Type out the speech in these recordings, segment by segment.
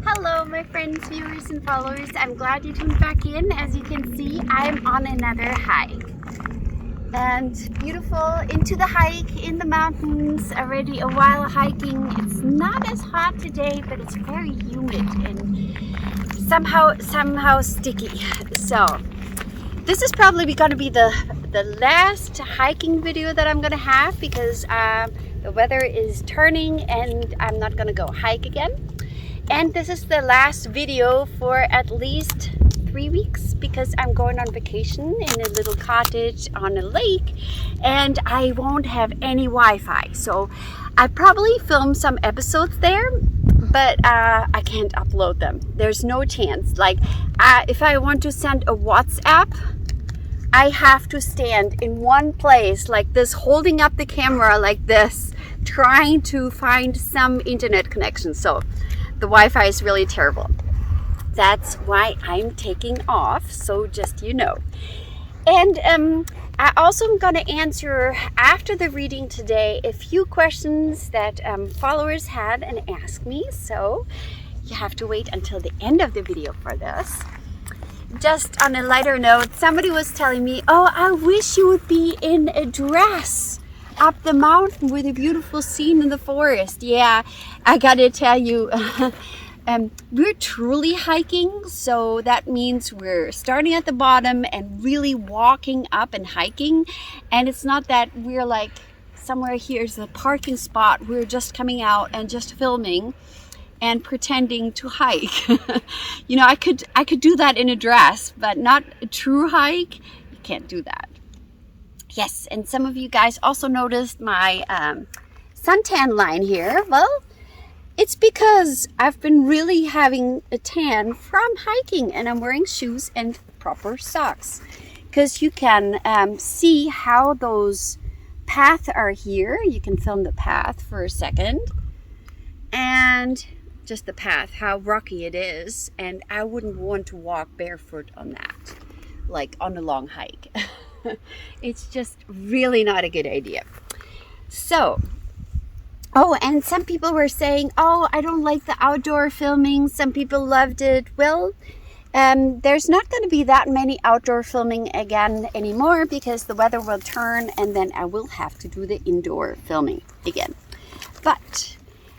Hello my friends, viewers and followers. I'm glad you tuned back in. As you can see, I'm on another hike. And beautiful into the hike in the mountains. Already a while hiking. It's not as hot today, but it's very humid and somehow sticky. So this is probably going to be the last hiking video that I'm going to have because the weather is turning and I'm not going to go hike again. And this is the last video for at least 3 weeks because I'm going on vacation in a little cottage on a lake and I won't have any Wi-Fi. So I probably film some episodes there, but I can't upload them. There's no chance. Like if I want to send a WhatsApp, I have to stand in one place like this, holding up the camera like this, trying to find some internet connection. So the Wi-Fi is really terrible. That's why I'm taking off, so just you know. And I also am going to answer after the reading today a few questions that followers had and asked me. So you have to wait until the end of the video for this. Just on a lighter note, somebody was telling me, oh, I wish you would be in a dress up the mountain with a beautiful scene in the forest. Yeah, I gotta tell you, we're truly hiking, so that means we're starting at the bottom and really walking up and hiking. And it's not that we're like somewhere here's the parking spot, we're just coming out and just filming and pretending to hike. You know, I could do that in a dress, but not a true hike. You can't do that. Yes, and some of you guys also noticed my suntan line here. Well, it's because I've been really having a tan from hiking and I'm wearing shoes and proper socks. Because you can see how those paths are here. You can film the path for a second. And just the path, how rocky it is. And I wouldn't want to walk barefoot on that, like on a long hike. It's just really not a good idea. So, oh, and some people were saying, oh, I don't like the outdoor filming. Some people loved it. Well, there's not going to be that many outdoor filming again anymore because the weather will turn and then I will have to do the indoor filming again. But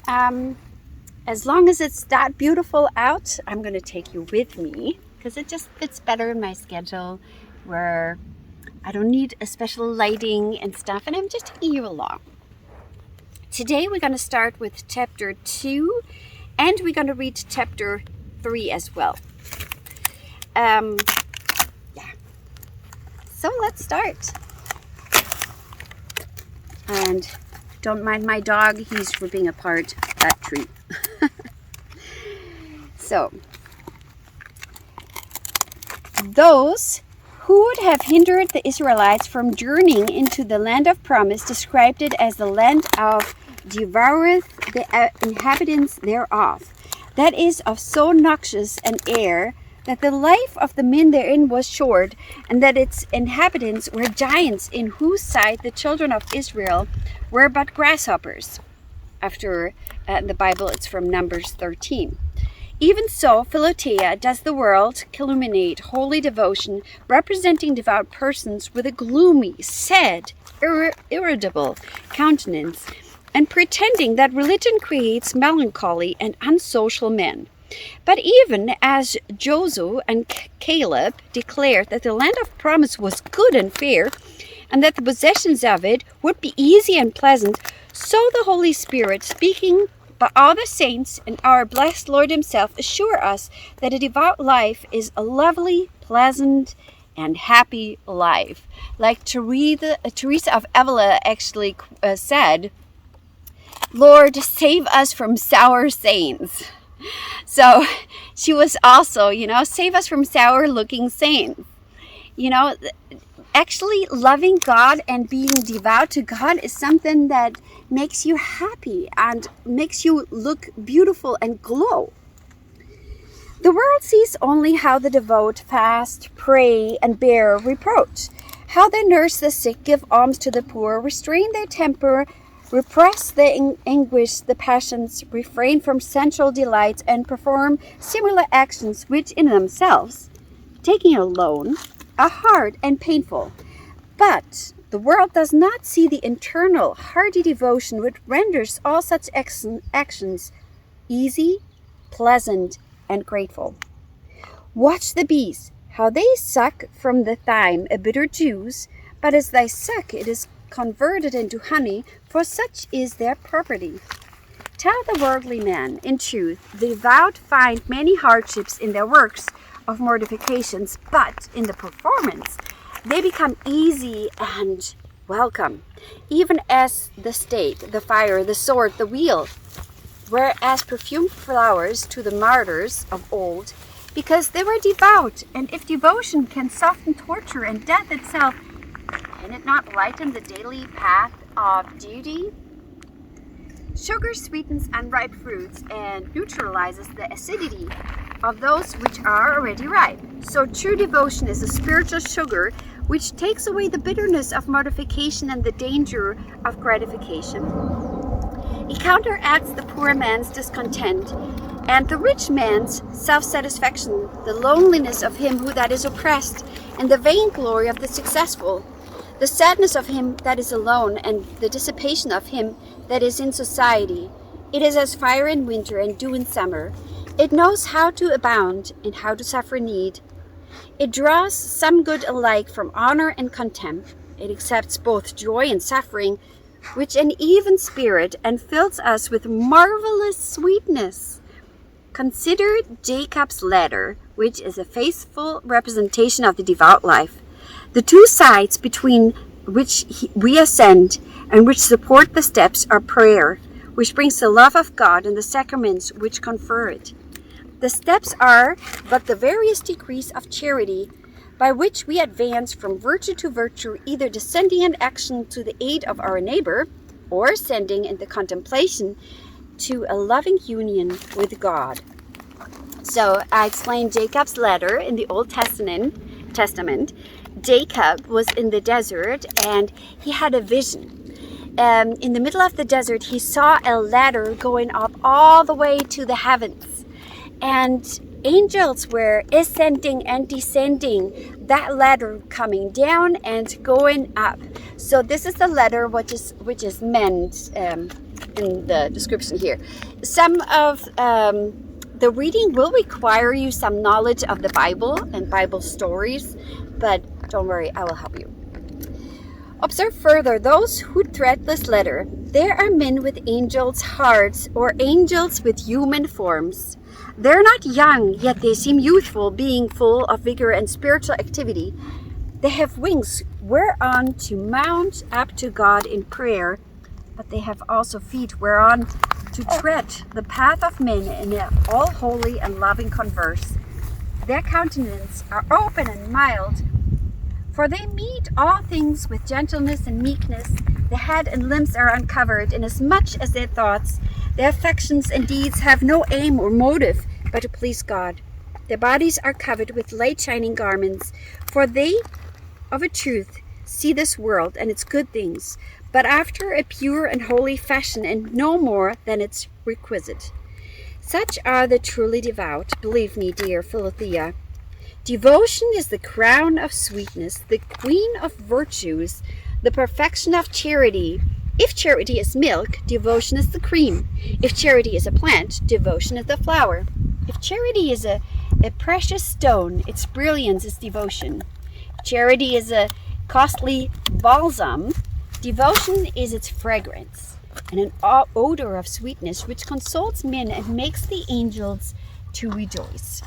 as long as it's that beautiful out, I'm going to take you with me because it just fits better in my schedule where I don't need a special lighting and stuff, and I'm just taking you along. Today we're going to start with chapter 2, and we're going to read chapter 3 as well. Yeah. So let's start. And don't mind my dog, he's ripping apart that tree. So, those who would have hindered the Israelites from journeying into the land of promise described it as the land of devoureth the inhabitants thereof, that is, of so noxious an air that the life of the men therein was short, and that its inhabitants were giants, in whose sight the children of Israel were but grasshoppers. After the Bible, it's from Numbers 13. Even so, Philothea does the world calumniate holy devotion, representing devout persons with a gloomy, sad, irritable countenance, and pretending that religion creates melancholy and unsocial men. But even as Joshua and Caleb declared that the land of promise was good and fair, and that the possessions of it would be easy and pleasant, so the Holy Spirit, speaking by all the saints and our blessed Lord himself, assure us that a devout life is a lovely, pleasant, and happy life. Like Teresa of Avila actually said, Lord, save us from sour saints. So she was also, save us from sour-looking saints. Actually loving God and being devout to God is something that makes you happy and makes you look beautiful and glow. The world sees only how the devout fast, pray, and bear reproach, how they nurse the sick, give alms to the poor, restrain their temper, repress the anguish, the passions, refrain from sensual delights, and perform similar actions which in themselves, taking alone, are hard and painful. But the world does not see the internal, hearty devotion which renders all such actions easy, pleasant, and grateful. Watch the bees, how they suck from the thyme a bitter juice, but as they suck it is converted into honey, for such is their property. Tell the worldly man, in truth, the devout find many hardships in their works of mortifications, but in the performance they become easy and welcome, even as the stake, the fire, the sword, the wheel, whereas perfumed flowers to the martyrs of old, because they were devout, and if devotion can soften torture and death itself, can it not lighten the daily path of duty? Sugar sweetens unripe fruits and neutralizes the acidity of those which are already ripe. So true devotion is a spiritual sugar which takes away the bitterness of mortification and the danger of gratification. It counteracts the poor man's discontent and the rich man's self-satisfaction, the loneliness of him who that is oppressed, and the vainglory of the successful, the sadness of him that is alone, and the dissipation of him that is in society. It is as fire in winter and dew in summer. It knows how to abound and how to suffer need. It draws some good alike from honor and contempt. It accepts both joy and suffering, which an even spirit, and fills us with marvelous sweetness. Consider Jacob's ladder, which is a faithful representation of the devout life. The two sides between which we ascend and which support the steps are prayer, which brings the love of God, and the sacraments which confer it. The steps are but the various degrees of charity by which we advance from virtue to virtue, either descending in action to the aid of our neighbor, or ascending in the contemplation to a loving union with God. So I explained Jacob's ladder in the Old Testament. Jacob was in the desert and he had a vision. In the middle of the desert, he saw a ladder going up all the way to the heavens. And angels were ascending and descending that ladder, coming down and going up. So this is the ladder which is meant in the description here. Some of the reading will require you some knowledge of the Bible and Bible stories, but don't worry, I will help you. Observe further those who tread this ladder. There are men with angels' hearts, or angels with human forms. They're not young, yet they seem youthful, being full of vigor and spiritual activity. They have wings whereon to mount up to God in prayer, but they have also feet whereon to tread the path of men in all holy and loving converse. Their countenances are open and mild, for they meet all things with gentleness and meekness. The head and limbs are uncovered, inasmuch as their thoughts, their affections and deeds have no aim or motive but to please God. Their bodies are covered with light shining garments, for they, of a truth, see this world and its good things, but after a pure and holy fashion, and no more than its requisite. Such are the truly devout, believe me, dear Philothea. Devotion is the crown of sweetness, the queen of virtues, the perfection of charity. If charity is milk, devotion is the cream. If charity is a plant, devotion is the flower. If charity is a precious stone, its brilliance is devotion. If charity is a costly balsam, devotion is its fragrance, and an odor of sweetness which consoles men and makes the angels to rejoice.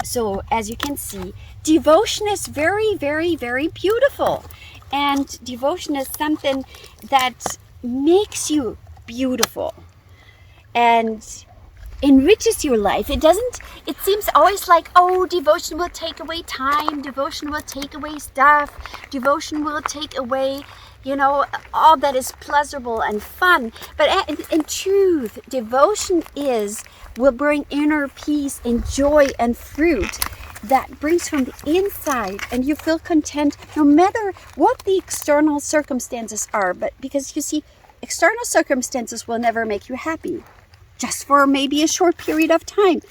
So as you can see, devotion is very, very, very beautiful. And devotion is something that makes you beautiful and enriches your life. It seems always like, oh, devotion will take away time, devotion will take away stuff, devotion will take away, all that is pleasurable and fun. But in truth, devotion will bring inner peace and joy and fruit that brings from the inside, and you feel content no matter what the external circumstances are. But because you see, external circumstances will never make you happy, just for maybe a short period of time.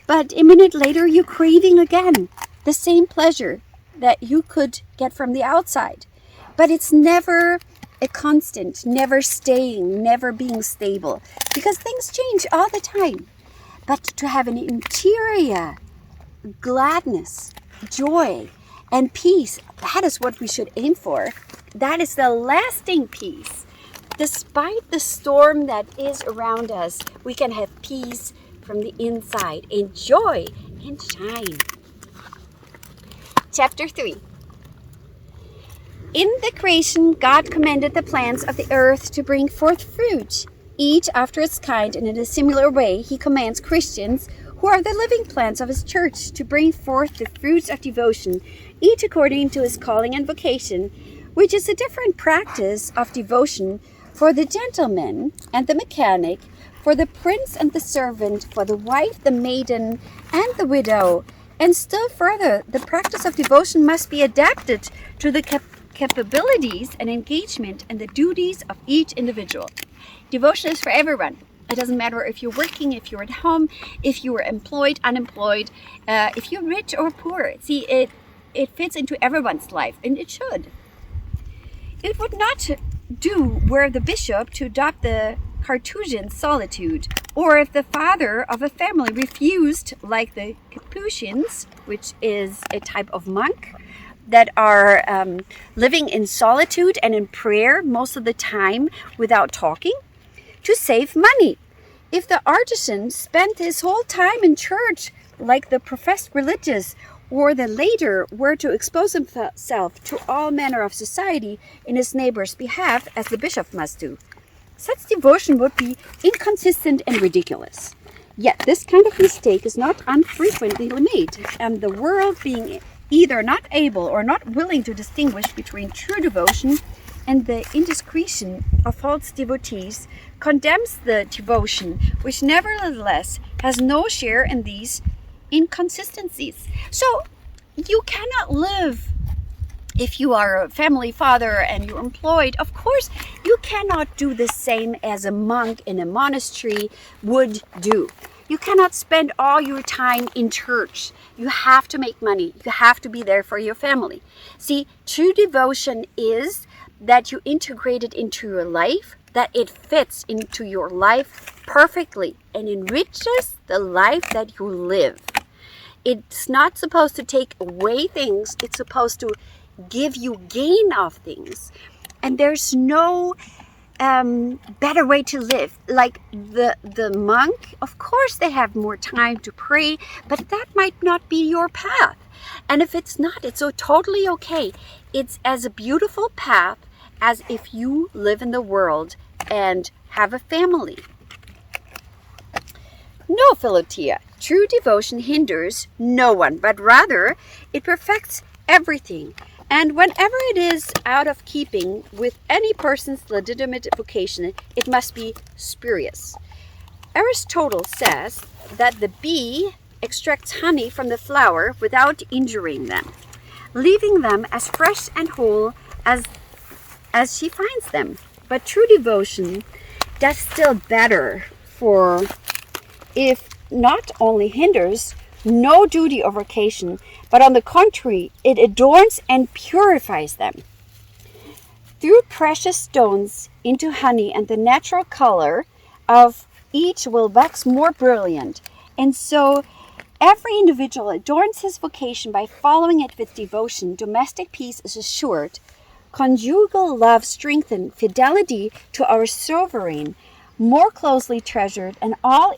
But a minute later, you're craving again the same pleasure that you could get from the outside. But it's never a constant, never staying, never being stable, because things change all the time. But to have an interior gladness, joy, and peace, that is what we should aim for. That is the lasting peace. Despite the storm that is around us, we can have peace from the inside, and joy and shine. Chapter 3. In the creation, God commanded the plants of the earth to bring forth fruit, each after its kind, and in a similar way, He commands Christians, who are the living plants of His church, to bring forth the fruits of devotion, each according to his calling and vocation, which is a different practice of devotion for the gentleman and the mechanic, for the prince and the servant, for the wife, the maiden, and the widow. And still further, the practice of devotion must be adapted to the capabilities and engagement and the duties of each individual. Devotion is for everyone. It doesn't matter if you're working, if you're at home, if you are employed, unemployed, if you're rich or poor. See, it fits into everyone's life, and it should. It would not do were the bishop to adopt the Carthusian solitude, or if the father of a family refused, like the Capuchins, which is a type of monk that are living in solitude and in prayer most of the time without talking, to save money. If the artisan spent his whole time in church, like the professed religious, or the later were to expose himself to all manner of society in his neighbor's behalf, as the bishop must do, such devotion would be inconsistent and ridiculous. Yet this kind of mistake is not unfrequently made, and the world, being either not able or not willing to distinguish between true devotion and the indiscretion of false devotees, condemns the devotion which nevertheless has no share in these inconsistencies. So you cannot live, if you are a family father and you're employed, of course you cannot do the same as a monk in a monastery would do. You cannot spend all your time in church. You have to make money. You have to be there for your family. See, true devotion is that you integrate it into your life, that it fits into your life perfectly and enriches the life that you live. It's not supposed to take away things. It's supposed to give you gain of things. And there's no better way to live. Like the monk, of course they have more time to pray, but that might not be your path. And if it's not, it's so totally okay. It's as a beautiful path as if you live in the world and have a family. No, Philothea, true devotion hinders no one, but rather it perfects everything. And whenever it is out of keeping with any person's legitimate vocation, it must be spurious. Aristotle says that the bee extracts honey from the flower without injuring them, leaving them as fresh and whole as she finds them. But true devotion does still better, for if not only hinders no duty or vocation, but on the contrary, it adorns and purifies them. Through precious stones into honey, and the natural color of each will wax more brilliant. And so every individual adorns his vocation by following it with devotion. Domestic peace is assured. Conjugal love strengthened, fidelity to our sovereign more closely treasured, and all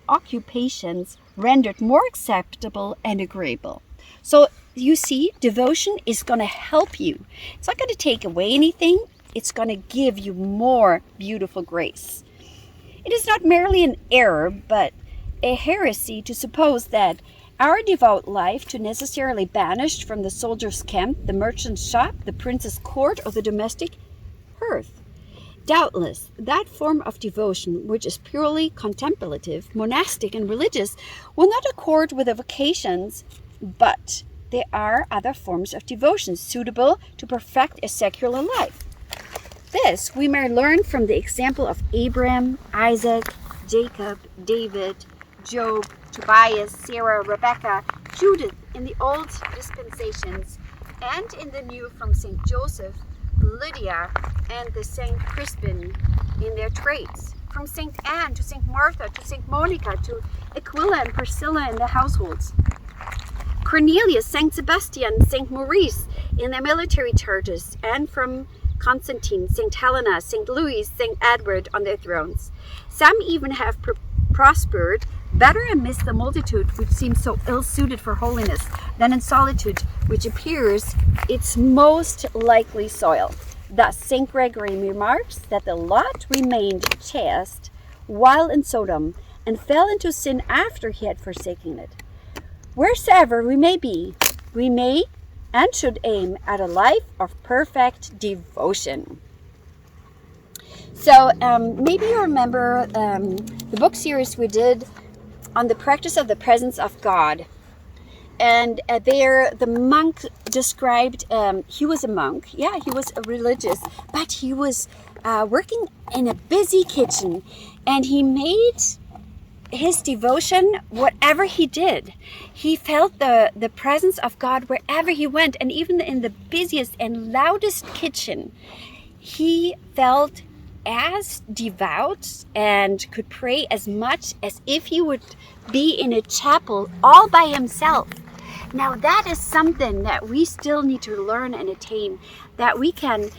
occupations rendered more acceptable and agreeable. So you see, devotion is going to help you. It's not going to take away anything. It's going to give you more beautiful grace. It is not merely an error, but a heresy to suppose that our devout life to necessarily banished from the soldier's camp, the merchant's shop, the prince's court, or the domestic hearth. Doubtless, that form of devotion, which is purely contemplative, monastic, and religious, will not accord with the vocations, but there are other forms of devotion suitable to perfect a secular life. this, we may learn from the example of Abraham, Isaac, Jacob, David, Job, Tobias, Sarah, Rebecca, Judith in the old dispensations, and in the new from St. Joseph, Lydia, and the St. Crispin in their trades, from St. Anne to St. Martha to St. Monica to Aquila and Priscilla in their households, Cornelius, St. Sebastian, St. Maurice in their military charges, and from Constantine, St. Helena, St. Louis, St. Edward on their thrones. Some even have prospered better amidst the multitude which seems so ill-suited for holiness than in solitude, which appears its most likely soil. Thus, St. Gregory remarks that the Lot remained chaste while in Sodom and fell into sin after he had forsaken it. Wheresoever we may be, we may and should aim at a life of perfect devotion. So maybe you remember the book series we did on the practice of the presence of God. And there the monk described, he was a monk, yeah, he was a religious, but he was working in a busy kitchen, and he made his devotion whatever he did. He felt the presence of God wherever he went, and even in the busiest and loudest kitchen, he felt as devout and could pray as much as if he would be in a chapel all by himself. Now that is something that we still need to learn and attain, that we can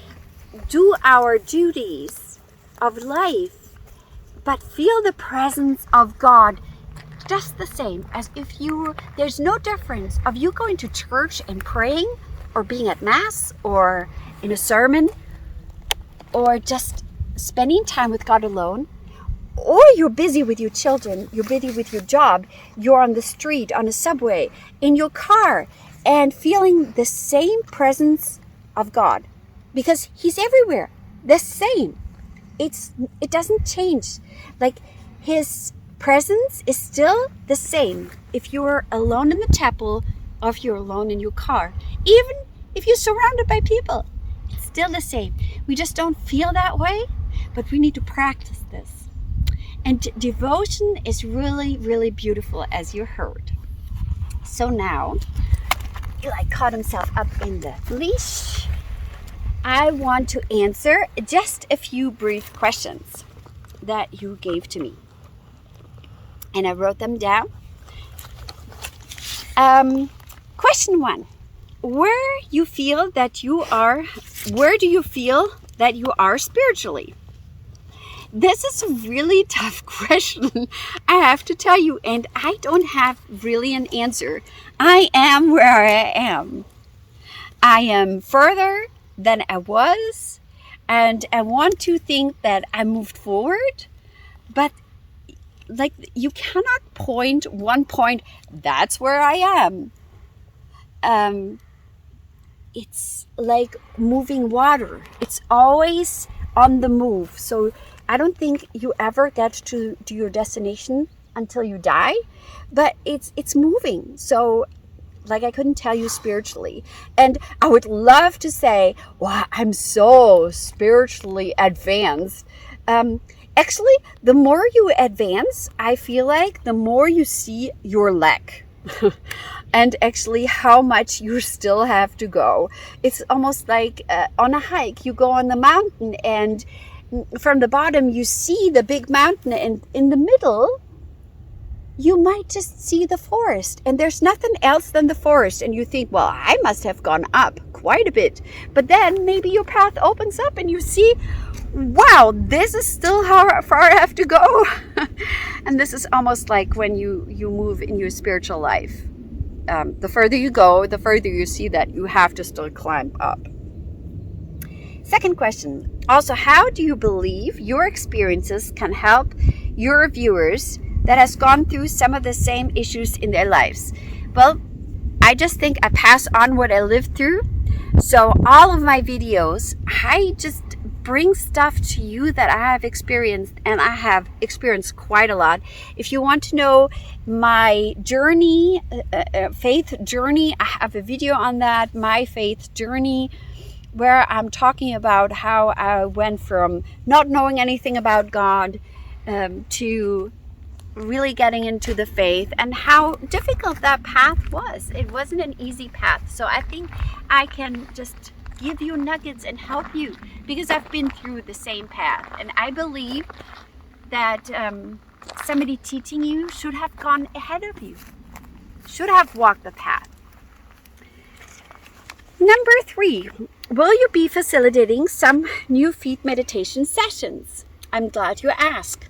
do our duties of life but feel the presence of God just the same as if there's no difference of you going to church and praying or being at Mass or in a sermon or just spending time with God alone, or you're busy with your children, you're busy with your job, you're on the street, on a subway, in your car, and feeling the same presence of God, because He's everywhere, the same. It doesn't change. Like, His presence is still the same if you're alone in the chapel or if you're alone in your car. Even if you're surrounded by people, it's still the same. We just don't feel that way, but we need to practice this. And devotion is really, really beautiful, as you heard. So now, Eli caught himself up in the leash. I want to answer just a few brief questions that you gave to me. And I wrote them down. Question 1. Where do you feel that you are spiritually? This is a really tough question, I have to tell you, and I don't have really an answer. I am where I am. I am further than I was, and I want to think that I moved forward, but like, you cannot point one point, that's where I am. It's like moving water. It's always on the move. So I don't think you ever get to your destination until you die, but it's moving. So like, I couldn't tell you spiritually. And I would love to say, wow, I'm so spiritually advanced. Actually, the more you advance, I feel like the more you see your lack. And actually how much you still have to go. It's almost like on a hike, you go on the mountain, and from the bottom you see the big mountain, and in the middle you might just see the forest, and there's nothing else than the forest, and you think, well, I must have gone up quite a bit. But then maybe your path opens up and you see, wow, this is still how far I have to go. And this is almost like when you move in your spiritual life. The further you go, the further you see that you have to still climb up. Second question. Also, how do you believe your experiences can help your viewers that has gone through some of the same issues in their lives? Well, I just think I pass on what I lived through. So all of my videos, I just bring stuff to you that I have experienced, and I have experienced quite a lot. If you want to know my journey, faith journey, I have a video on that, my faith journey. where I'm talking about how I went from not knowing anything about God to really getting into the faith, and how difficult that path was. It wasn't an easy path. So I think I can just give you nuggets and help you, because I've been through the same path, and I believe that somebody teaching you should have gone ahead of you, should have walked the path. Number 3, will you be facilitating some new feet meditation sessions? I'm glad you asked,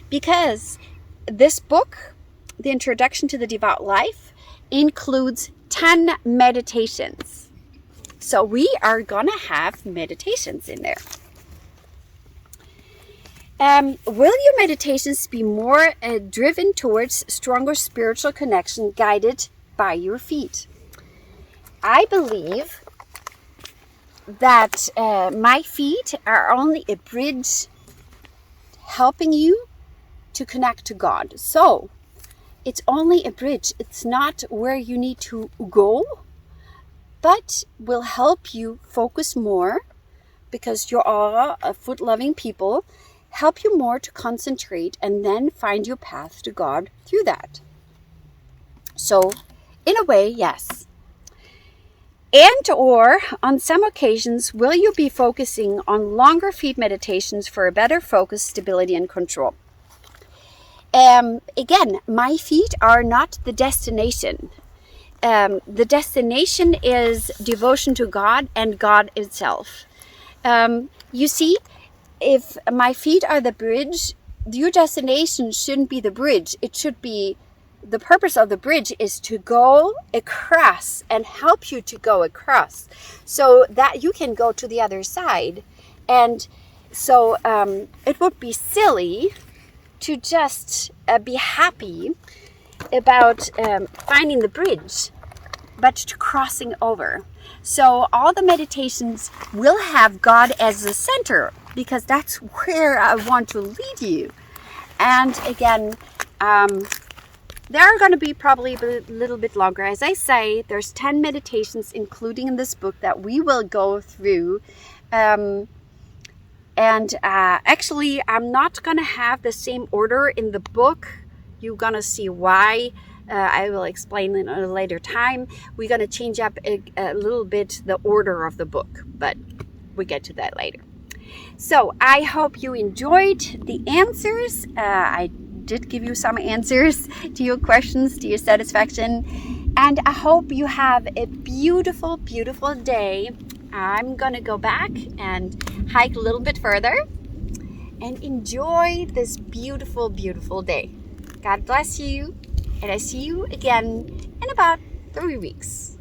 because this book, The Introduction to the Devout Life, includes 10 meditations. So we are going to have meditations in there. Will your meditations be more driven towards stronger spiritual connection guided by your feet? I believe that my feet are only a bridge helping you to connect to God. So it's only a bridge. It's not where you need to go, but will help you focus more, because you're all a foot-loving people, help you more to concentrate and then find your path to God through that. So in a way, yes. And or on some occasions, will you be focusing on longer feet meditations for a better focus, stability, and control? Again, my feet are not the destination. The destination is devotion to God and God itself. You see, if my feet are the bridge, your destination shouldn't be the bridge. It should be, the purpose of the bridge is to go across and help you to go across so that you can go to the other side. And so it would be silly to just be happy about finding the bridge, but to crossing over. So all the meditations will have God as the center, because that's where I want to lead you. And again, they're going to be probably a little bit longer. As I say, there's 10 meditations including in this book that we will go through. Actually, I'm not going to have the same order in the book. You're going to see why. I will explain in a later time. We're going to change up a little bit the order of the book, but we get to that later. So I hope you enjoyed the answers. I did give you some answers to your questions, to your satisfaction. And I hope you have a beautiful, beautiful day. I'm going to go back and hike a little bit further and enjoy this beautiful, beautiful day. God bless you. And I see you again in about 3 weeks.